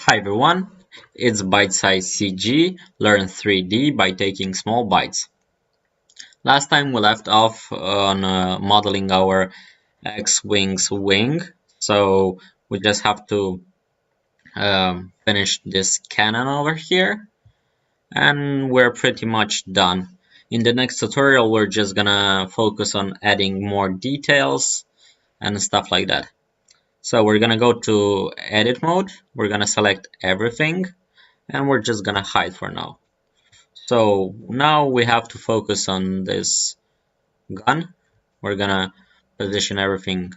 Hi everyone, it's Bite Size CG, learn 3D by taking small bites. Last time we left off on modeling our X-Wing's wing, so we just have to finish this cannon over here, and we're pretty much done. In the next tutorial, we're just gonna focus on adding more details and stuff like that. So we're gonna go to edit mode, we're gonna select everything, and we're just gonna hide for now. So now we have to focus on this gun. We're gonna position everything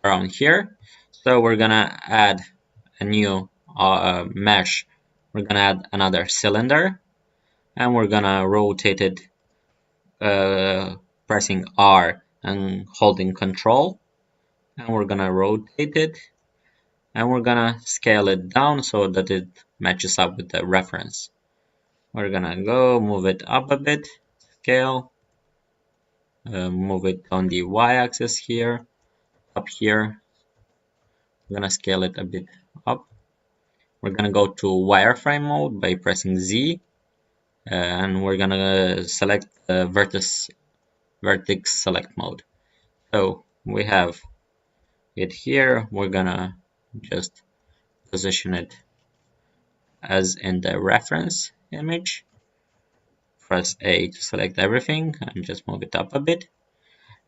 around here. So we're gonna add a new mesh. We're gonna add another cylinder, and we're gonna rotate it pressing R and holding Control. And we're gonna rotate it, and we're gonna scale it down so that it matches up with the reference. We're gonna go move it up a bit, scale, move it on the y-axis here, up here. We're gonna scale it a bit up. We're gonna go to wireframe mode by pressing Z, and we're gonna select the vertex select mode. So we have it here. We're gonna just position it as in the reference image. Press A to select everything and just move it up a bit.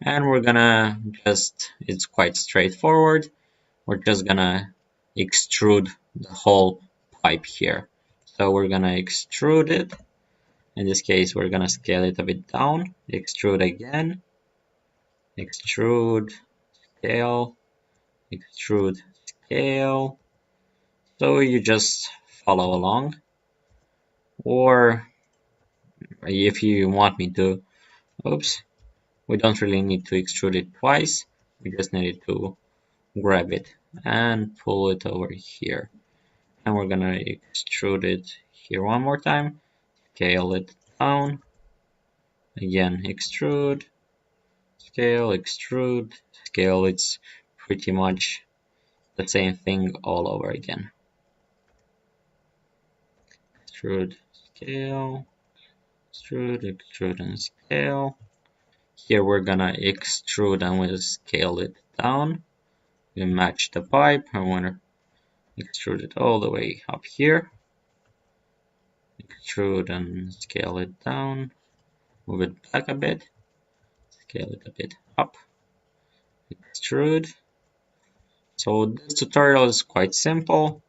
And we're gonna it's quite straightforward. We're just gonna extrude the whole pipe here. So we're gonna extrude it. In this case, we're gonna scale it a bit down. Extrude again. Extrude, scale, extrude, scale. So you just follow along. Or if you want me to, oops, we don't really need to extrude it twice. We just need to grab it and pull it over here. And we're gonna extrude it here one more time, scale it down, again extrude, scale, extrude, scale. It's pretty much the same thing all over again. Extrude, scale, extrude, extrude, and scale. Here we're gonna extrude and we'll scale it down. We match the pipe and we're gonna extrude it all the way up here. Extrude and scale it down. Move it back a bit. Scale it a bit up. Extrude. So this tutorial is quite simple.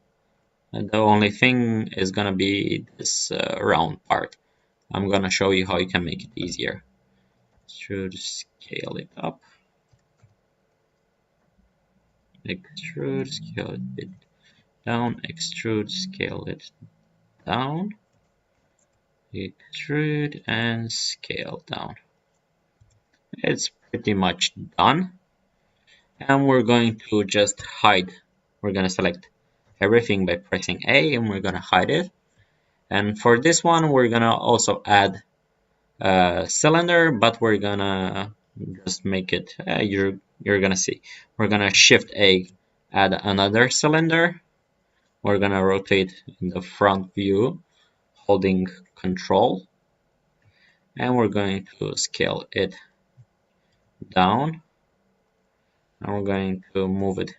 And the only thing is gonna be this round part. I'm gonna show you how you can make it easier. Extrude, scale it up. Extrude, scale it a bit down. Extrude, scale it down. Extrude and scale down. It's pretty much done. And we're going to just hide. We're gonna select everything by pressing A and we're gonna hide it. And for this one, we're gonna also add a cylinder, but we're gonna just make it, you're gonna see. We're gonna Shift A, add another cylinder. We're gonna rotate in the front view, holding Control. And we're going to scale it down. And we're going to move it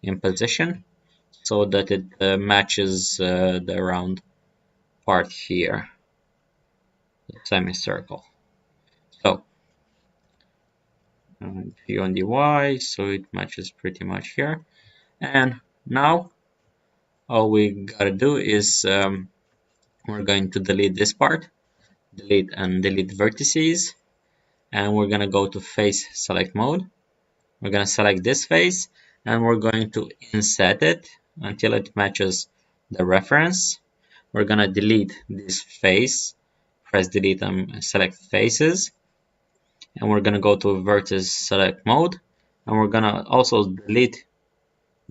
in position so that it matches the round part here, the semicircle. So view on the Y, so it matches pretty much here. And now all we gotta do is we're going to delete this part, delete and delete vertices, and we're gonna go to face select mode. We're gonna select this face and we're going to inset it until it matches the reference. We're gonna delete this face, press delete and select faces, and we're gonna go to vertex select mode, and we're gonna also delete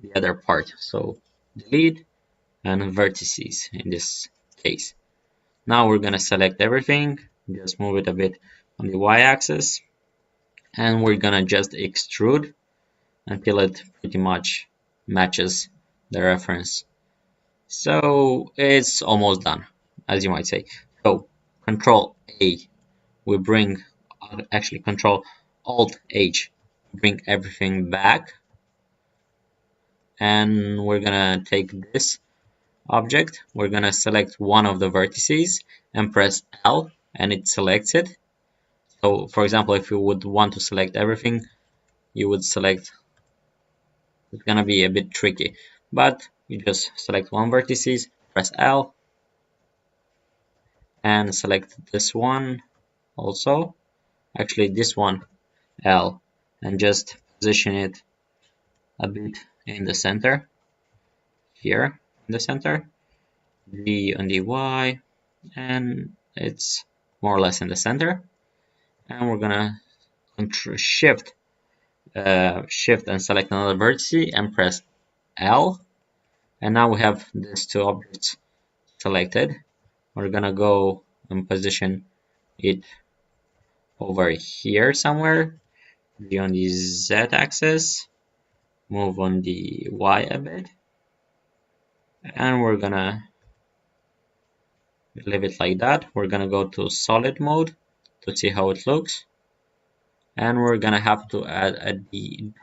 the other part. So delete and vertices in this case. Now we're gonna select everything, just move it a bit on the y-axis, and we're gonna just extrude until it pretty much matches the reference. So it's almost done, as you might say. So Control A, we bring, actually Control Alt H, bring everything back, and we're gonna take this object, we're gonna select one of the vertices and press L, and it selects it. So for example, if you would want to select everything, you would select, it's gonna be a bit tricky, but you just select one vertices, press L, and select this one also, actually this one, L, and just position it a bit in the center, here in the center, D on the Y, and it's more or less in the center. And we're gonna shift and select another vertex and press L, and now we have these two objects selected. We're gonna go and position it over here somewhere, be on the Z axis, move on the Y a bit, and we're gonna leave it like that. We're gonna go to solid mode to see how it looks, and we're gonna have to add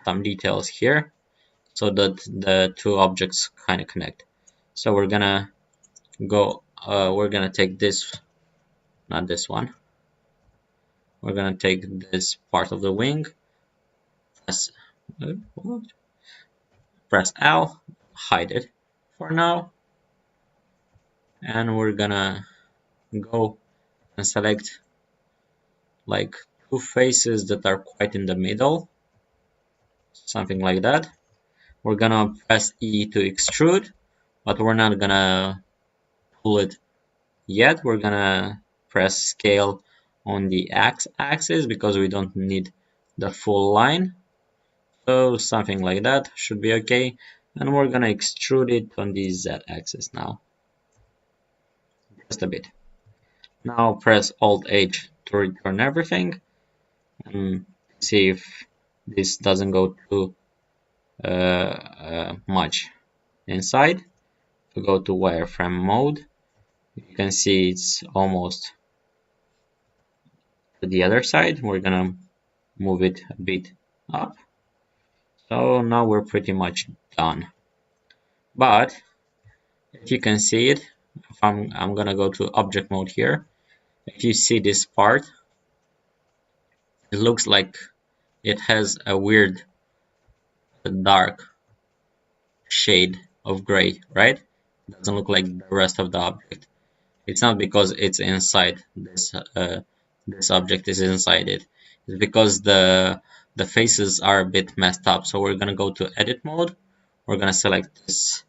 some details here so that the two objects kind of connect. So we're gonna go, we're gonna take this, not this one, we're gonna take this part of the wing, press, press L, hide it for now, and we're gonna go and select like two faces that are quite in the middle, something like that. We're gonna press E to extrude, but we're not gonna pull it yet. We're gonna press scale on the x-axis because we don't need the full line. So something like that should be okay. And we're gonna extrude it on the z-axis now, just a bit. Now press Alt H to return everything and see if this doesn't go too much inside. To go to wireframe mode, you can see it's almost to the other side. We're gonna move it a bit up. So now we're pretty much done. But if you can see it, if I'm gonna go to object mode here. If you see this part, it looks like it has a weird dark shade of gray, right? It doesn't look like the rest of the object. It's not because it's inside this object is inside it. It's because the faces are a bit messed up. So we're gonna go to edit mode. We're gonna select this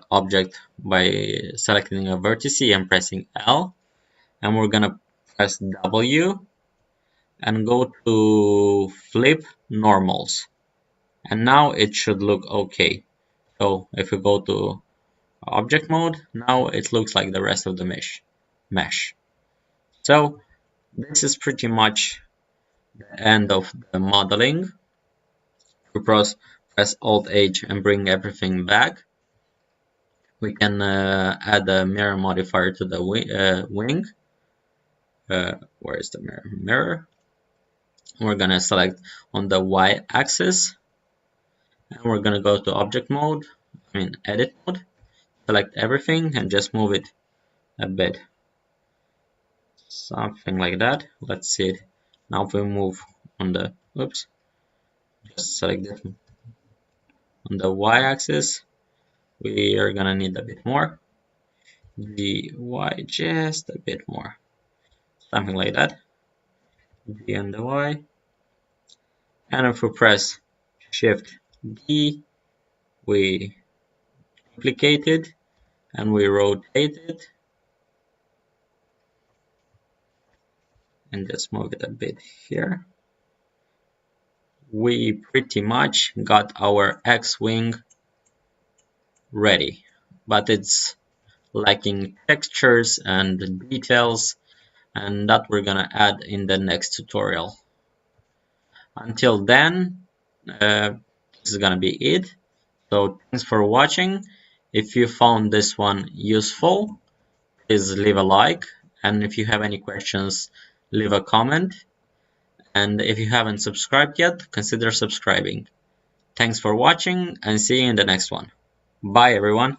object by selecting a vertex and pressing L, and we're gonna press W and go to flip normals, and now it should look okay. So if we go to object mode, now it looks like the rest of the mesh. So this is pretty much the end of the modeling. We press Alt H and bring everything back. We can add a mirror modifier to the wing. Where is the mirror? We're gonna select on the Y axis, and we're gonna go to object mode, edit mode, select everything and just move it a bit, something like that. Let's see it. Now if we move on the, oops, just select it on the Y axis, we are gonna need a bit more, the Y just a bit more, something like that, D on the Y, and if we press Shift D, we duplicate it and we rotate it and just move it a bit here. We pretty much got our X-Wing ready, but it's lacking textures and details, and that we're gonna add in the next tutorial. Until then, this is gonna be it. So thanks for watching. If you found this one useful, please leave a like, and if you have any questions, leave a comment. And if you haven't subscribed yet, consider subscribing. Thanks for watching, and see you in the next one. Bye everyone.